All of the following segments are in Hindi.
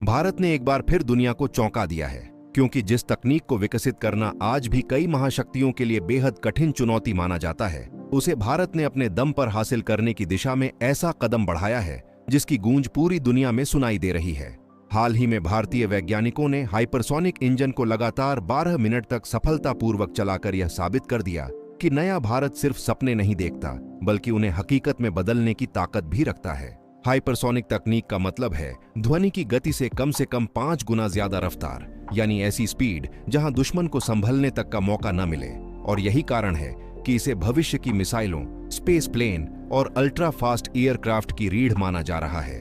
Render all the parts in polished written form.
भारत ने एक बार फिर दुनिया को चौंका दिया है, क्योंकि जिस तकनीक को विकसित करना आज भी कई महाशक्तियों के लिए बेहद कठिन चुनौती माना जाता है, उसे भारत ने अपने दम पर हासिल करने की दिशा में ऐसा कदम बढ़ाया है जिसकी गूंज पूरी दुनिया में सुनाई दे रही है। हाल ही में भारतीय वैज्ञानिकों ने हाइपरसोनिक इंजन को लगातार 12 मिनट तक सफलतापूर्वक चलाकर यह साबित कर दिया कि नया भारत सिर्फ सपने नहीं देखता, बल्कि उन्हें हकीकत में बदलने की ताकत भी रखता है। हाइपरसोनिक तकनीक का मतलब है ध्वनि की गति से कम 5 गुना ज्यादा रफ्तार, यानी ऐसी स्पीड जहां दुश्मन को संभलने तक का मौका न मिले। और यही कारण है कि इसे भविष्य की मिसाइलों, स्पेस प्लेन और अल्ट्रा फास्ट एयरक्राफ्ट की रीढ़ माना जा रहा है।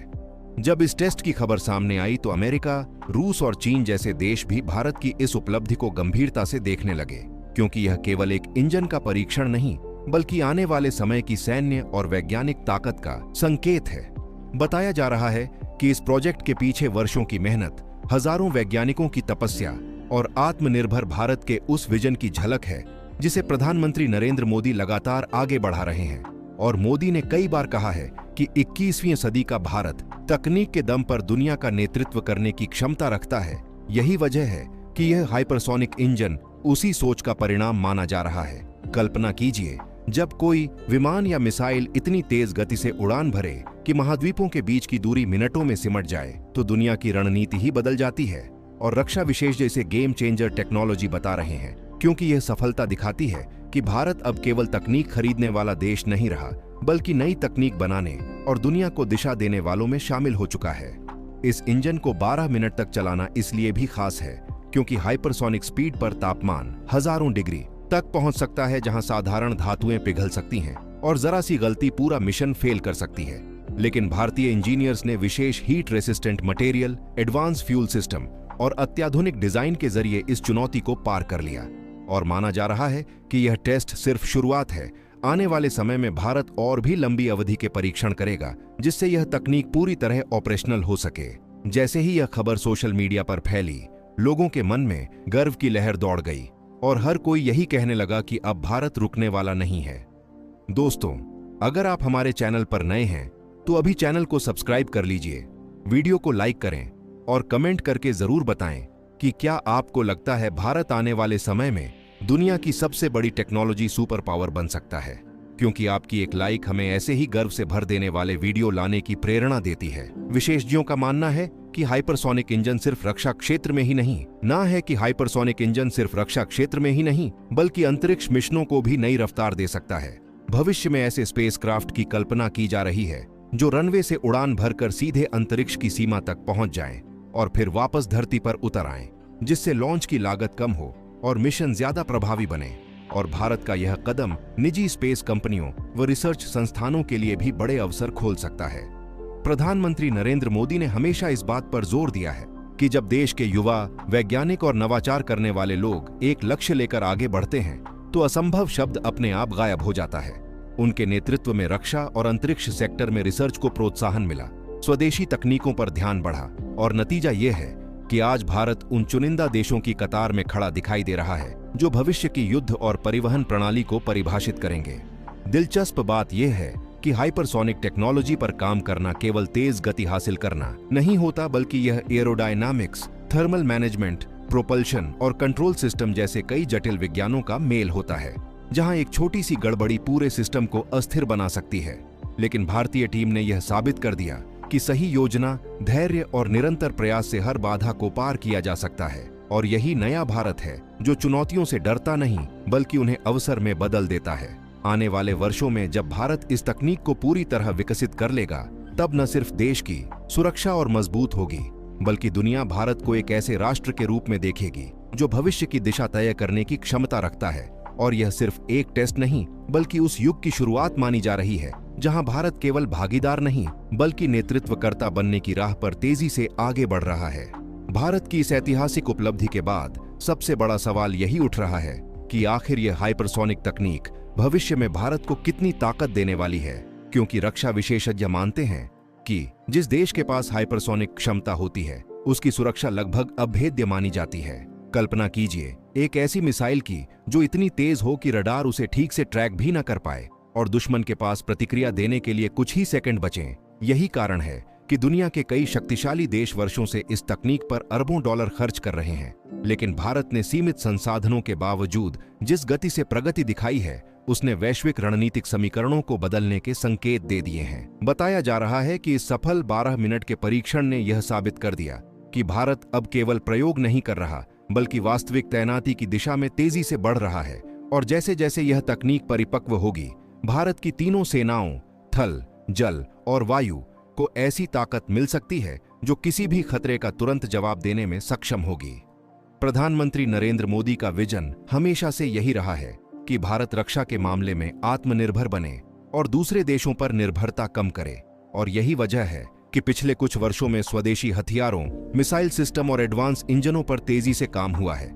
जब इस टेस्ट की खबर सामने आई तो अमेरिका, रूस और चीन जैसे देश भी भारत की इस उपलब्धि को गंभीरता से देखने लगे, क्योंकि यह केवल एक इंजन का परीक्षण नहीं, बल्कि आने वाले समय की सैन्य और वैज्ञानिक ताकत का संकेत है। बताया जा रहा है कि इस प्रोजेक्ट के पीछे वर्षों की मेहनत, हजारों वैज्ञानिकों की तपस्या और आत्मनिर्भर भारत के उस विजन की झलक है जिसे प्रधानमंत्री नरेंद्र मोदी लगातार आगे बढ़ा रहे हैं। और मोदी ने कई बार कहा है कि 21वीं सदी का भारत तकनीक के दम पर दुनिया का नेतृत्व करने की क्षमता रखता है। यही वजह है कि यह हाइपरसोनिक इंजन उसी सोच का परिणाम माना जा रहा है। कल्पना कीजिए, जब कोई विमान या मिसाइल इतनी तेज गति से उड़ान भरे कि महाद्वीपों के बीच की दूरी मिनटों में सिमट जाए, तो दुनिया की रणनीति ही बदल जाती है। और रक्षा विशेषज्ञ इसे गेम चेंजर टेक्नोलॉजी बता रहे हैं, क्योंकि यह सफलता दिखाती है कि भारत अब केवल तकनीक खरीदने वाला देश नहीं रहा, बल्कि नई तकनीक बनाने और दुनिया को दिशा देने वालों में शामिल हो चुका है। इस इंजन को 12 मिनट तक चलाना इसलिए भी खास है क्योंकि हाइपरसोनिक स्पीड पर तापमान हजारों डिग्री तक पहुंच सकता है, जहां साधारण धातुएं पिघल सकती हैं और जरा सी गलती पूरा मिशन फेल कर सकती है। लेकिन भारतीय इंजीनियर्स ने विशेष heat resistant material, advance fuel system और अत्याधुनिक डिजाइन के जरिए इस चुनौती को पार कर लिया। और माना जा रहा है कि यह टेस्ट सिर्फ शुरुआत है। आने वाले समय में भारत और भी लंबी अवधि के परीक्षण करेगा, जिससे यह तकनीक पूरी तरह ऑपरेशनल हो सके। जैसे ही यह खबर सोशल मीडिया पर फैली, लोगों के मन में गर्व की लहर दौड़ गई और हर कोई यही कहने लगा कि अब भारत रुकने वाला नहीं है। दोस्तों, अगर आप हमारे चैनल पर नए हैं तो अभी चैनल को सब्सक्राइब कर लीजिए, वीडियो को लाइक करें और कमेंट करके जरूर बताएं कि क्या आपको लगता है भारत आने वाले समय में दुनिया की सबसे बड़ी टेक्नोलॉजी सुपर पावर बन सकता है। क्योंकि आपकी एक लाइक हमें ऐसे ही गर्व से भर देने वाले वीडियो लाने की प्रेरणा देती है। विशेषज्ञों का मानना है कि हाइपरसोनिक इंजन सिर्फ रक्षा क्षेत्र में ही नहीं, बल्कि अंतरिक्ष मिशनों को भी नई रफ्तार दे सकता है। भविष्य में ऐसे स्पेसक्राफ्ट की कल्पना की जा रही है जो रनवे से उड़ान भरकर सीधे अंतरिक्ष की सीमा तक पहुंच जाएं और फिर वापस धरती पर उतर आएं, जिससे लॉन्च की लागत कम हो और मिशन ज्यादा प्रभावी बने। और भारत का यह कदम निजी स्पेस कंपनियों व रिसर्च संस्थानों के लिए भी बड़े अवसर खोल सकता है। प्रधानमंत्री नरेंद्र मोदी ने हमेशा इस बात पर जोर दिया है कि जब देश के युवा, वैज्ञानिक और नवाचार करने वाले लोग एक लक्ष्य लेकर आगे बढ़ते हैं, तो असंभव शब्द अपने आप गायब हो जाता है। उनके नेतृत्व में रक्षा और अंतरिक्ष सेक्टर में रिसर्च को प्रोत्साहन मिला, स्वदेशी तकनीकों पर ध्यान बढ़ा और नतीजा ये है कि आज भारत उन चुनिंदा देशों की कतार में खड़ा दिखाई दे रहा है जो भविष्य की युद्ध और परिवहन प्रणाली को परिभाषित करेंगे। दिलचस्प बात यह है कि हाइपरसोनिक टेक्नोलॉजी पर काम करना केवल तेज गति हासिल करना नहीं होता, बल्कि यह एरोडायनामिक्स, थर्मल मैनेजमेंट, प्रोपल्शन और कंट्रोल सिस्टम जैसे कई जटिल विज्ञानों का मेल होता है, जहां एक छोटी सी गड़बड़ी पूरे सिस्टम को अस्थिर बना सकती है। लेकिन भारतीय टीम ने यह साबित कर दिया कि सही योजना, धैर्य और निरंतर प्रयास से हर बाधा को पार किया जा सकता है। और यही नया भारत है जो चुनौतियों से डरता नहीं, बल्कि उन्हें अवसर में बदल देता है। आने वाले वर्षों में जब भारत इस तकनीक को पूरी तरह विकसित कर लेगा, तब न सिर्फ देश की सुरक्षा और मजबूत होगी, बल्कि दुनिया भारत को एक ऐसे राष्ट्र के रूप में देखेगी जो भविष्य की दिशा तय करने की क्षमता रखता है। और यह सिर्फ एक टेस्ट नहीं, बल्कि उस युग की शुरुआत मानी जा रही है जहां भारत केवल भागीदार नहीं, बल्कि नेतृत्वकर्ता बनने की राह पर तेजी से आगे बढ़ रहा है। भारत की इस ऐतिहासिक उपलब्धि के बाद सबसे बड़ा सवाल यही उठ रहा है कि आखिर यह हाइपरसोनिक तकनीक भविष्य में भारत को कितनी ताकत देने वाली है। क्योंकि रक्षा विशेषज्ञ मानते हैं कि जिस देश के पास हाइपरसोनिक क्षमता होती है, उसकी सुरक्षा लगभग अभेद्य मानी जाती है। कल्पना कीजिए एक ऐसी मिसाइल की जो इतनी तेज हो कि रडार उसे ठीक से ट्रैक भी न कर पाए और दुश्मन के पास प्रतिक्रिया देने के लिए कुछ ही सेकंड बचें। यही कारण है कि दुनिया के कई शक्तिशाली देश वर्षों से इस तकनीक पर अरबों डॉलर खर्च कर रहे हैं, लेकिन भारत ने सीमित संसाधनों के बावजूद जिस गति से प्रगति दिखाई है, उसने वैश्विक रणनीतिक समीकरणों को बदलने के संकेत दे दिए हैं। बताया जा रहा है कि इस सफल 12 मिनट के परीक्षण ने यह साबित कर दिया कि भारत अब केवल प्रयोग नहीं कर रहा, बल्कि वास्तविक तैनाती की दिशा में तेजी से बढ़ रहा है। और जैसे जैसे यह तकनीक परिपक्व होगी, भारत की तीनों सेनाओं, थल, जल और वायु को ऐसी ताकत मिल सकती है जो किसी भी खतरे का तुरंत जवाब देने में सक्षम होगी। प्रधानमंत्री नरेंद्र मोदी का विजन हमेशा से यही रहा है कि भारत रक्षा के मामले में आत्मनिर्भर बने और दूसरे देशों पर निर्भरता कम करे। और यही वजह है कि पिछले कुछ वर्षों में स्वदेशी हथियारों, मिसाइल सिस्टम और एडवांस इंजनों पर तेजी से काम हुआ है।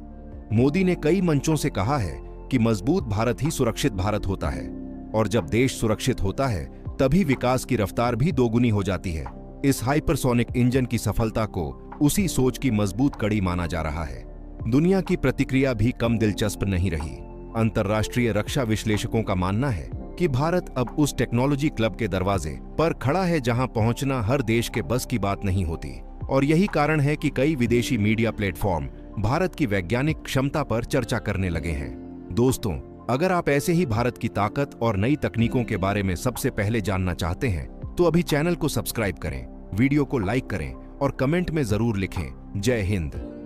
मोदी ने कई मंचों से कहा है कि मजबूत भारत ही सुरक्षित भारत होता है, और जब देश सुरक्षित होता है तभी विकास की रफ्तार भी दोगुनी हो जाती है। इस हाइपरसोनिक इंजन की सफलता को उसी सोच की मजबूत कड़ी माना जा रहा है। दुनिया की प्रतिक्रिया भी कम दिलचस्प नहीं रही। अंतर्राष्ट्रीय रक्षा विश्लेषकों का मानना है कि भारत अब उस टेक्नोलॉजी क्लब के दरवाजे पर खड़ा है जहां पहुंचना हर देश के बस की बात नहीं होती। और यही कारण है कि कई विदेशी मीडिया प्लेटफॉर्म भारत की वैज्ञानिक क्षमता पर चर्चा करने लगे हैं। दोस्तों, अगर आप ऐसे ही भारत की ताकत और नई तकनीकों के बारे में सबसे पहले जानना चाहते हैं, तो अभी चैनल को सब्सक्राइब करें, वीडियो को लाइक करें और कमेंट में जरूर लिखें, जय हिंद।